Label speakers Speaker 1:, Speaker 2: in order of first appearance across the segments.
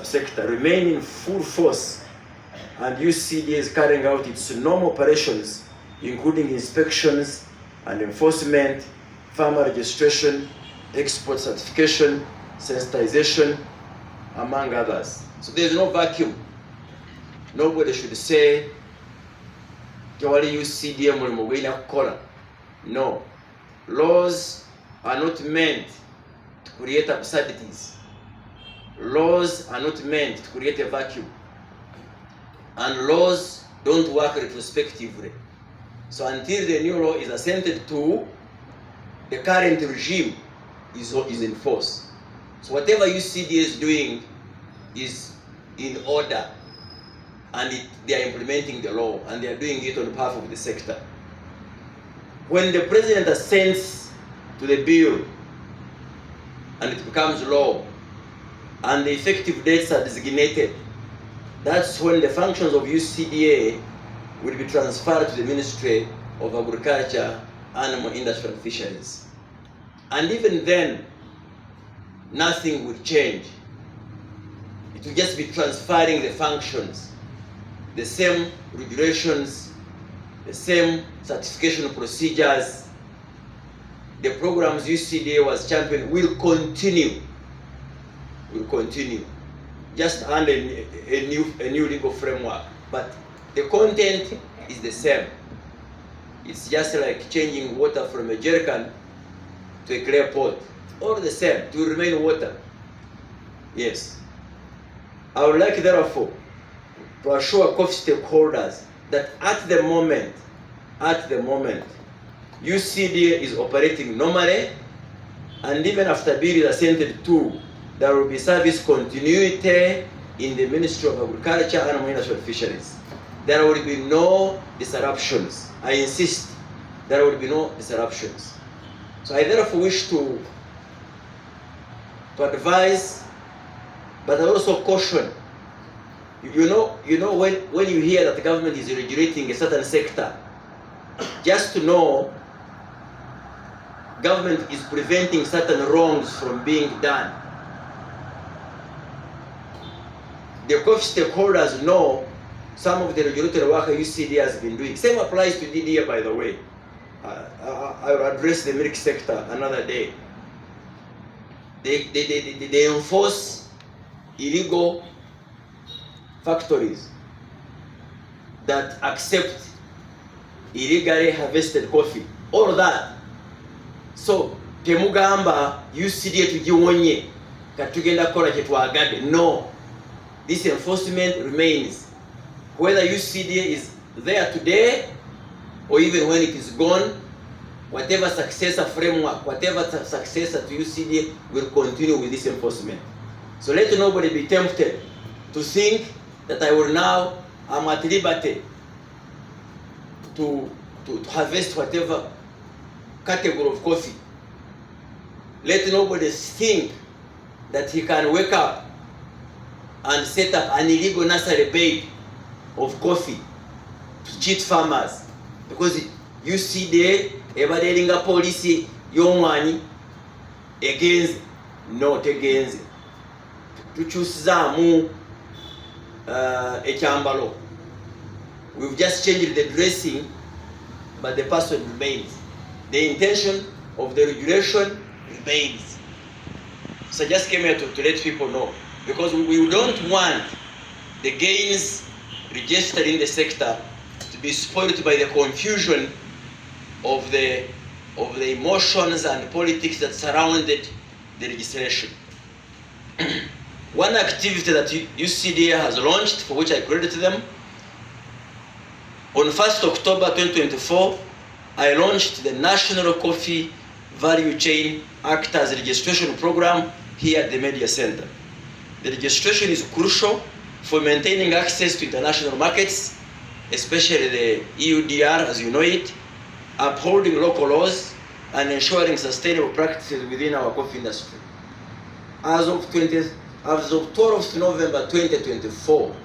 Speaker 1: sector remain in full force, and UCDA is carrying out its normal operations, including inspections and enforcement, farmer registration, export certification, sensitization, among others. So there's no vacuum. Nobody should say, "Tewali UCDA mulimo gwina kukola." No. Laws are not meant to create absurdities. Laws are not meant to create a vacuum. And laws don't work retrospectively. So until the new law is assented to, the current regime is in force. So whatever UCDA is doing is in order, and they are implementing the law, and they are doing it on behalf of the sector. When the president assents to the bill and it becomes law, and the effective dates are designated, that's when the functions of UCDA will be transferred to the Ministry of Agriculture, Animal Industry and Fisheries. And even then, nothing will change. It will just be transferring the functions, the same regulations, the same certification procedures. The programs UCDA was championing will continue, just under a new legal framework. But the content is the same. It's just like changing water from a jerrycan to a clear pot. All the same, to remain water. Yes. I would like, therefore, to assure coffee stakeholders that at the moment, UCDA is operating normally, and even after bill is assented to, there will be service continuity in the Ministry of Agriculture, Animal Industry and Fisheries. There will be no disruptions. I insist, there will be no disruptions. So I therefore wish to advise, but I also caution. You know when you hear that the government is regulating a certain sector, just to know government is preventing certain wrongs from being done. The coffee stakeholders know some of the regulatory work UCDA has been doing. Same applies to DDA, by the way. I will address the milk sector another day. They enforce illegal factories that accept illegally harvested coffee. All that. So, temugamba UCDA tugiwonye katugenda kola kyetwagade. No. This enforcement remains. Whether UCDA is there today or even when it is gone, whatever successor framework, whatever successor to UCDA will continue with this enforcement. So let nobody be tempted to think that I'm at liberty to harvest whatever category of coffee. Let nobody think that he can wake up and set up an illegal nursery bed of coffee to cheat farmers, because UCDA ebadelinga policy y'omwani egenze no tegenze tukyusizaamu ekyambalo. We've just changed the dressing, but the person remains. The intention of the regulation remains. So I just came here to let people know, because we don't want the gains registered in the sector to be spoiled by the confusion of the emotions and politics that surrounded the registration. One activity that UCDA has launched, for which I credit them, on 1st October 2024, I launched the National Coffee Value Chain Actors Registration Program here at the Media Center. The registration is crucial for maintaining access to international markets, especially the EUDR as you know it, upholding local laws, and ensuring sustainable practices within our coffee industry. As of 12th November 2024,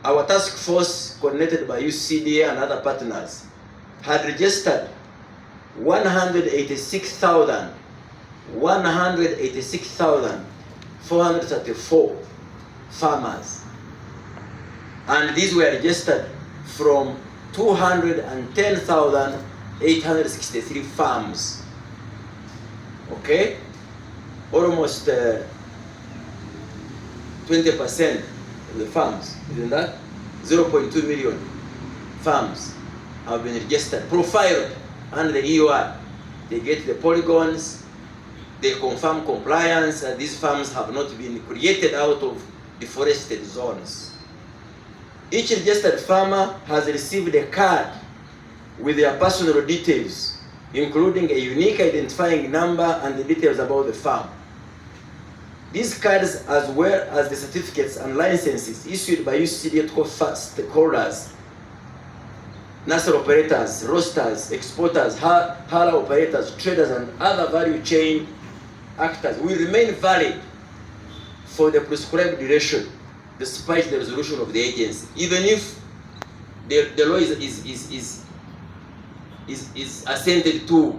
Speaker 1: our task force, coordinated by UCDA and other partners, had registered 186,000 434 farmers. And these were registered from 210,863 farms. Okay? Almost 20% of the farms, isn't that? 0.2 million farms have been registered, profiled under the EOR. They get the polygons, they confirm compliance, and these farms have not been created out of deforested zones. Each registered farmer has received a card with their personal details, including a unique identifying number and the details about the farm. These cards, as well as the certificates and licenses issued by UCDA stakeholders, national operators, roasters, exporters, hala operators, traders, and other value chain actors will remain valid for the prescribed duration, despite the resolution of the agency. Even if the law is assented to,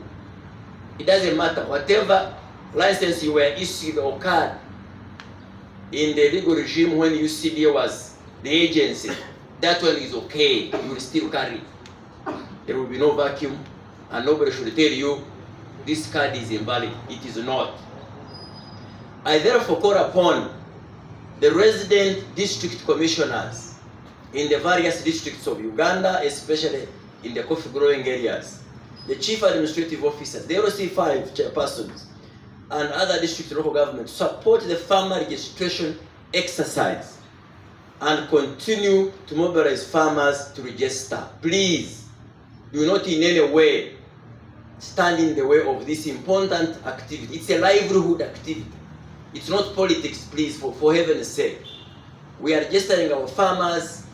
Speaker 1: it doesn't matter. Whatever license you were issued or card in the legal regime when UCDA was the agency, that one is okay. You will still carry. There will be no vacuum, and nobody should tell you this card is invalid. It is not. I therefore call upon the resident district commissioners in the various districts of Uganda, especially in the coffee growing areas, the chief administrative officers, the LC5 chairpersons, and other district local governments support the farmer registration exercise and continue to mobilize farmers to register. Please do not in any way stand in the way of this important activity. It's a livelihood activity. It's not politics, please, for heaven's sake. We are registering our farmers.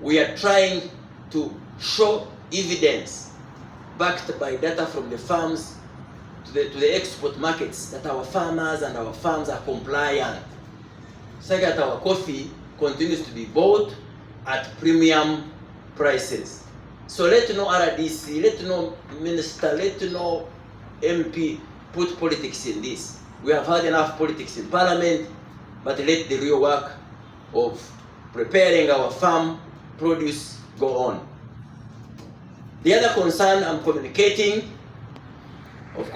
Speaker 1: We are trying to show evidence backed by data from the farms to the export markets that our farmers and our farms are compliant. So that our coffee continues to be bought at premium prices. So let no RDC, let no minister, let no MP put politics in this. We have had enough politics in Parliament, but let the real work of preparing our farm produce go on. The other concern I'm communicating